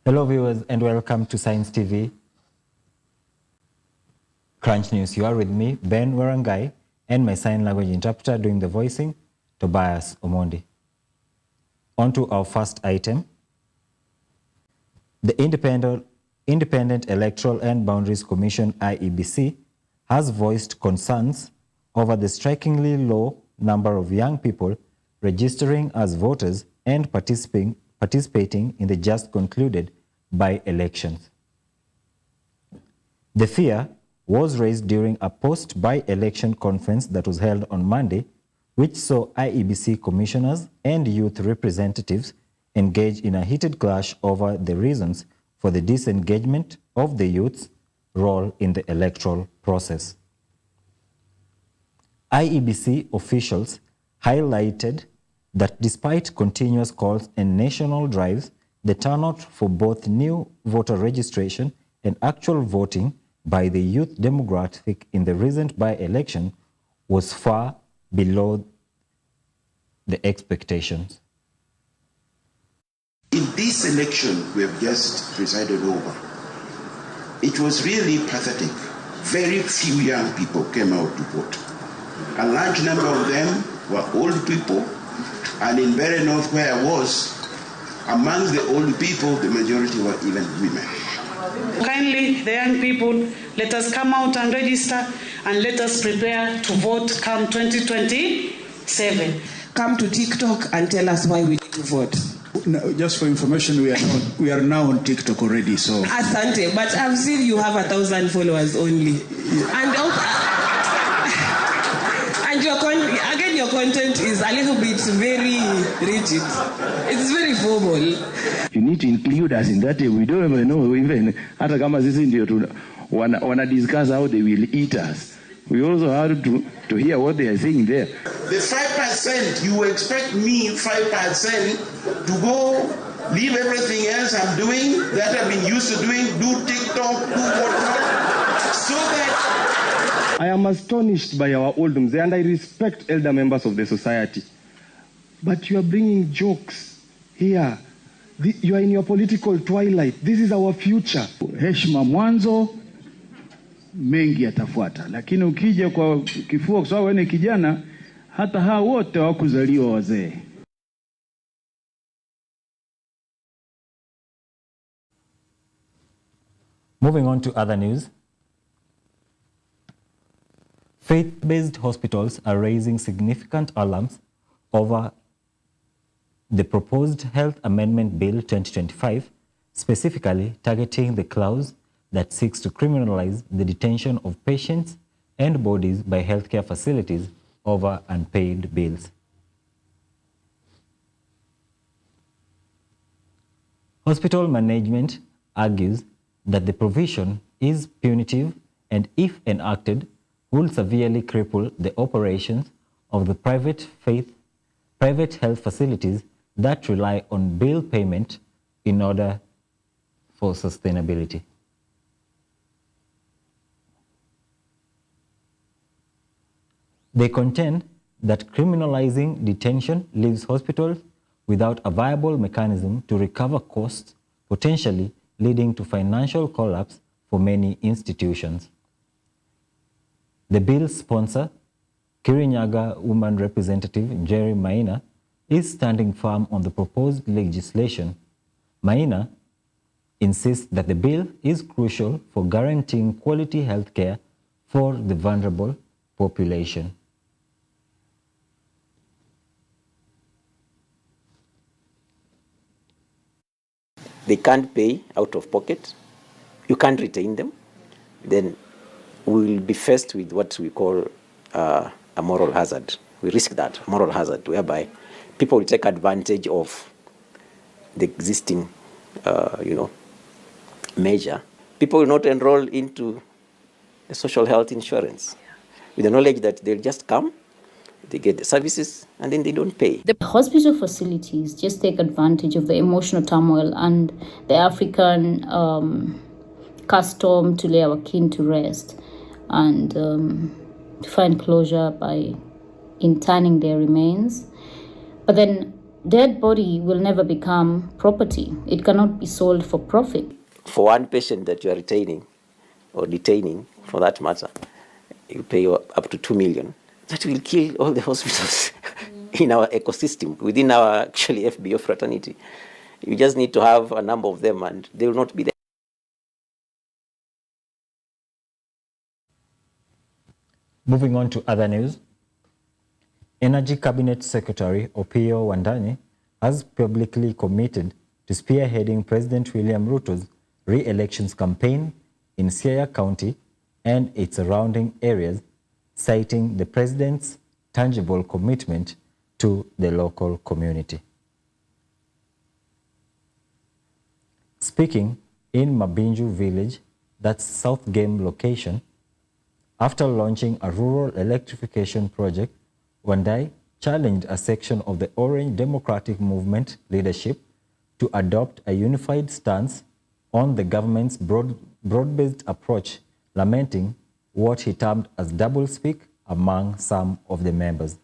Hello viewers and welcome to Science TV Crunch News. You are with me, Ben Warangai, and my sign language interpreter doing the voicing, Tobias Omondi. On to our first item. The Independent Electoral and Boundaries Commission, IEBC, has voiced concerns over the strikingly low number of young people registering as voters and participating in the just concluded by-elections. The fear was raised during a post-by-election conference that was held on Monday, which saw IEBC commissioners and youth representatives engage in a heated clash over the reasons for the disengagement of the youth's role in the electoral process. IEBC officials highlighted that despite continuous calls and national drives, the turnout for both new voter registration and actual voting by the youth demographic in the recent by-election was far below the expectations. In this election we have just presided over, it was really pathetic. Very few young people came out to vote. A large number of them were old people, and in Very North where I was, among the old people, the majority were even women. Kindly, the young people, let us come out and register, and let us prepare to vote come 2027. Come to TikTok and tell us why we need to vote. No, just for information, we are now on TikTok already. So Asante, but I've seen you have 1,000 followers only, and your content is a little bit very rigid. It's very formal. You need to include us in that. We don't even know even hata kama sisi ndio wana discuss how they will eat us. We also have to hear what they are saying there. The 5%, you expect me 5% to go leave everything else I'm doing that I've been used to doing, do TikTok, do whatnot, so that I am astonished by our old mzee, and I respect elder members of the society. But you are bringing jokes here. You are in your political twilight. This is our future. heshima mwanzo, mengi yatafuata. Lakini ukija kwa kifua kwa sababu wewe ni kijana, hata hao wote hawakuzaliwa wazee. Moving on to other news. Faith-based hospitals are raising significant alarms over the proposed Health Amendment Bill 2025, specifically targeting the clause that seeks to criminalize the detention of patients and bodies by healthcare facilities over unpaid bills. Hospital management argues that the provision is punitive and, if enacted, will severely cripple the operations of the private health facilities that rely on bill payment in order for sustainability. They contend that criminalizing detention leaves hospitals without a viable mechanism to recover costs, potentially leading to financial collapse for many institutions. The bill's sponsor, Kirinyaga Woman Representative Jerry Maina, is standing firm on the proposed legislation. Maina insists that the bill is crucial for guaranteeing quality health care for the vulnerable population. They can't pay out of pocket. You can't retain them. Then we will be faced with what we call a moral hazard. We risk that moral hazard, whereby people will take advantage of the existing, measure. People will not enroll into the social health insurance with the knowledge that they'll just come, they get the services, and then they don't pay. The hospital facilities just take advantage of the emotional turmoil and the African custom to lay our kin to rest and to find closure by interning their remains. But then Dead body will never become property. It cannot be sold for profit. For one patient that you are retaining or detaining, for that matter, you pay up to 2 million. That will kill all the hospitals in our ecosystem, within our actually FBO fraternity. You just need to have a number of them and they will not be there. Moving on to other news. Energy Cabinet Secretary Opiyo Wandayi has publicly committed to spearheading President William Ruto's re-elections campaign in Siaya County and its surrounding areas, citing the president's tangible commitment to the local community. Speaking in Mabinju village, that's South Game location, after launching a rural electrification project, Wandayi challenged a section of the Orange Democratic Movement leadership to adopt a unified stance on the government's broad-based approach, lamenting what he termed as doublespeak among some of the members.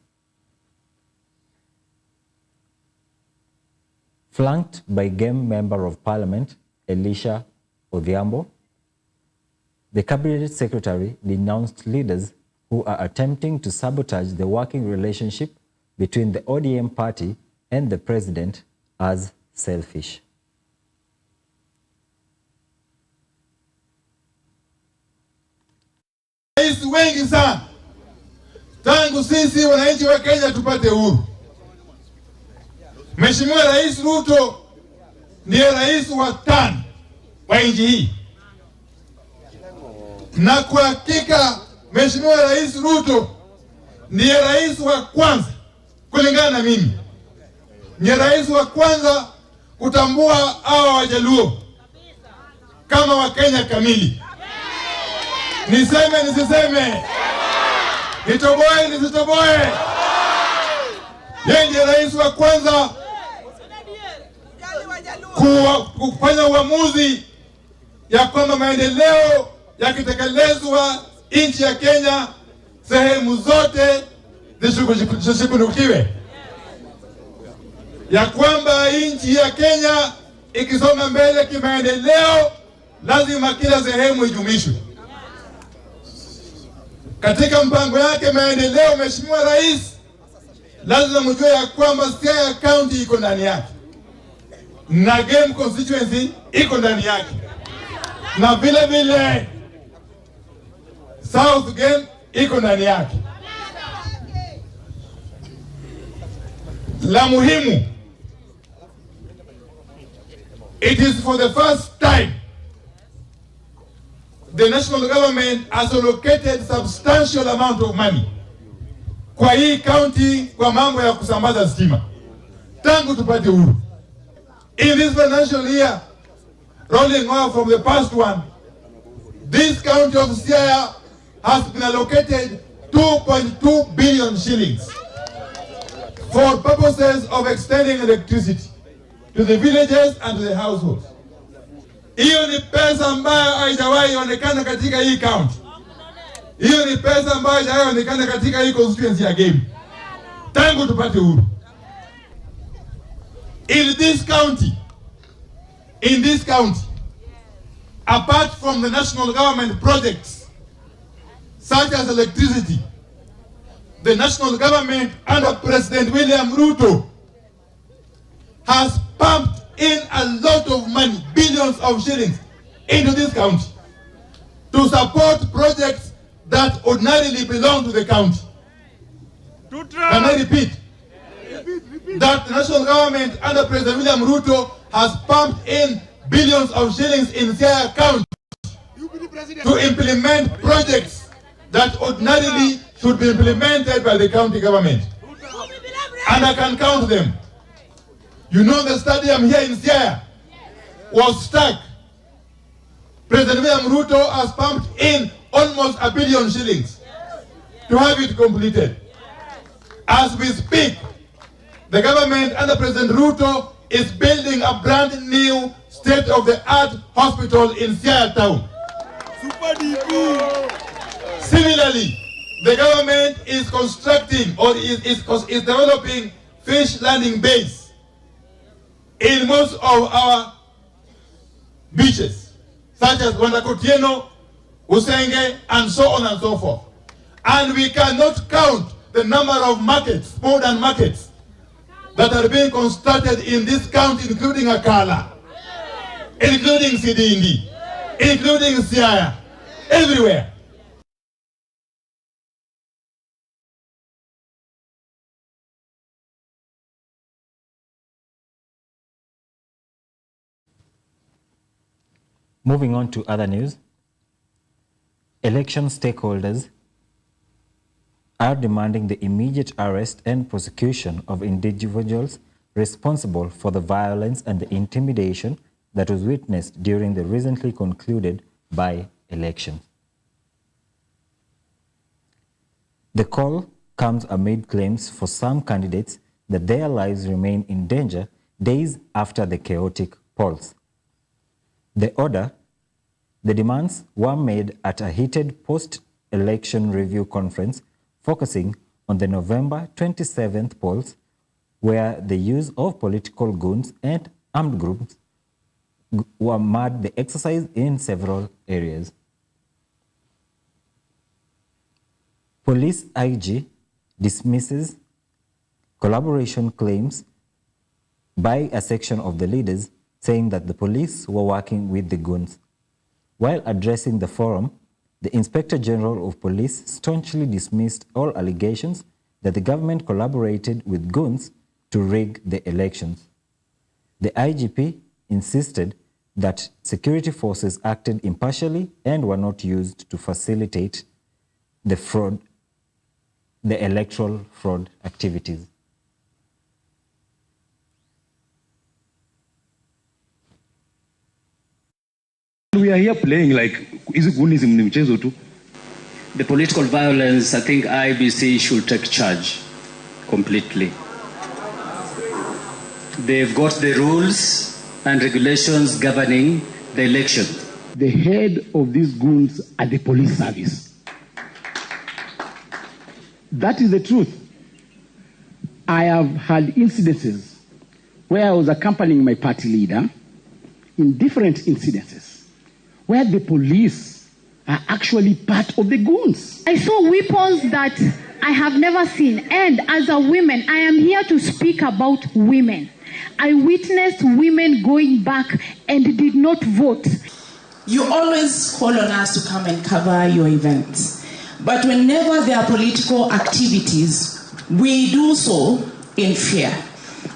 Flanked by Game Member of Parliament Elisha Odhiambo, the Cabinet Secretary denounced leaders who are attempting to sabotage the working relationship between the ODM party and the president as selfish. Rais wengi sana tangu sisi wananchi wa Kenya tupate uhuru. Mheshimiwa Rais Ruto ndiye rais wa 5 wa nchi hii. Na kwa hakika Mheshimiwa Rais Ruto ndiye rais wa kwanza, kulingana na mimi, ndiye rais wa kwanza kutambua hawa Wajaluo kama Wakenya kamili. Niseme nisiseme, nitoboe nisitoboe, yeye ndiye rais wa kwanza kufanya uamuzi ya kwamba maendeleo yakitekelezwa nchi ya Kenya sehemu zote zishughulikiwe, ya kwamba nchi ya Kenya ikisonga mbele kimaendeleo lazima kila sehemu ijumishwe. Katika mpango yake maendeleo, Mheshimiwa Rais lazima mjue ya kwamba Siaya County iko ndani yake na Game constituency iko ndani yake, na vile vile South Game iko ndani yake. La muhimu, it is for the first time the national government has allocated substantial amount of money kwa hii county kwa mambo ya kusambaza stima tangu tupate uhuru. In this financial year, rolling off from the past one, this county of Siaya has been allocated 2.2 billion shillings for purposes of extending electricity to the villages and to the households. Hiyo ni pesa ambayo haijawahi onekana katika hii county. Hiyo ni pesa ambayo haijawahi onekana katika hii constituency ya Game tangu tupate uhuru. In this county, apart from the national government projects such as electricity, the national government under President William Ruto has pumped in a lot of money, billions of shillings, into this county to support projects that ordinarily belong to the county. Can I repeat? That the national government under President William Ruto has pumped in billions of shillings in Siaya County to implement projects that ordinarily should be implemented by the county government. And I can count them. You know, the stadium here in Siaya was stuck. President William Ruto has pumped in almost 1 billion shillings to have it completed. As we speak, the government under President Ruto is building a brand new state-of-the-art hospital in Siaya town. Similarly, the government is constructing or is developing fish landing bays in most of our beaches, such as Wandakotieno, Usenge, and so on and so forth. And we cannot count the number of markets, modern markets, that are being constructed in this county, including Akala, including Sidindi, including Siaya, everywhere. Moving on to other news, election stakeholders are demanding the immediate arrest and prosecution of individuals responsible for the violence and the intimidation that was witnessed during the recently concluded by-elections. The call comes amid claims for some candidates that their lives remain in danger days after the chaotic polls. The demands were made at a heated post-election review conference focusing on the November 27th polls, where the use of political goons and armed groups were marred the exercise in several areas. Police IG dismisses collaboration claims by a section of the leaders, saying that the police were working with the goons. While addressing the forum, the Inspector General of Police staunchly dismissed all allegations that the government collaborated with goons to rig the elections. The IGP insisted that security forces acted impartially and were not used to facilitate the electoral fraud activities. We are here playing like Gunism ni mchezo tu. The political violence, I think IBC should take charge completely. They've got the rules and regulations governing the election. The head of these goons are the police service. That is the truth. I have had incidences where I was accompanying my party leader in different incidences where the police are actually part of the goons. I saw weapons that I have never seen. And as a woman, I am here to speak about women. I witnessed women going back and did not vote. You always call on us to come and cover your events. But whenever there are political activities, we do so in fear.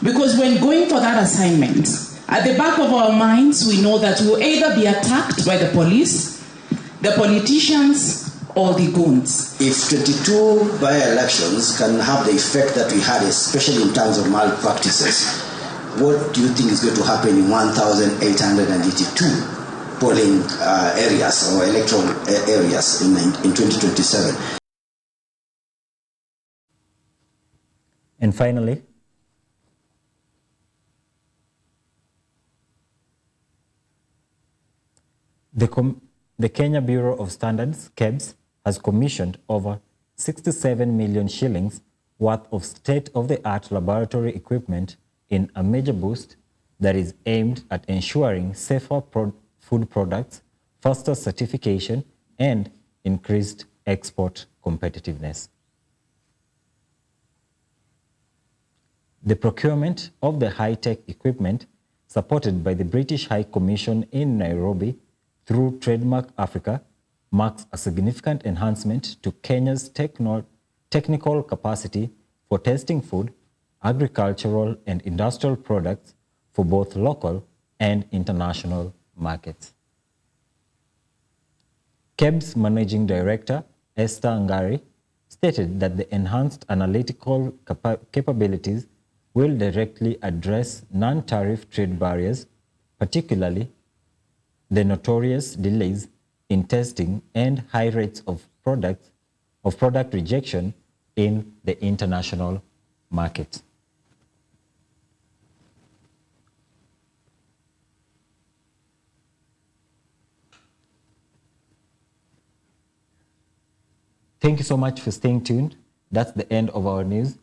Because when going for that assignment, at the back of our minds, we know that we'll either be attacked by the police, the politicians, or the goons. If 22 by-elections can have the effect that we had, especially in terms of malpractices, what do you think is going to happen in 1,882 polling areas or electoral areas in 2027? And finally, the Kenya Bureau of Standards, KEBS, has commissioned over 67 million shillings worth of state-of-the-art laboratory equipment in a major boost that is aimed at ensuring safer food products, faster certification, and increased export competitiveness. The procurement of the high-tech equipment, supported by the British High Commission in Nairobi through Trademark Africa, marks a significant enhancement to Kenya's technical capacity for testing food, agricultural and industrial products for both local and international markets. KEBS Managing Director Esther Ngari stated that the enhanced analytical capabilities will directly address non-tariff trade barriers, particularly the notorious delays in testing and high rates of product rejection in the international market. Thank you so much for staying tuned. That's the end of our news.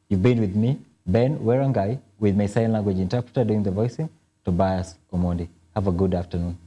You've been with me, Ben Werangai, with my sign language interpreter doing the voicing, Tobias Omondi. Have a good afternoon.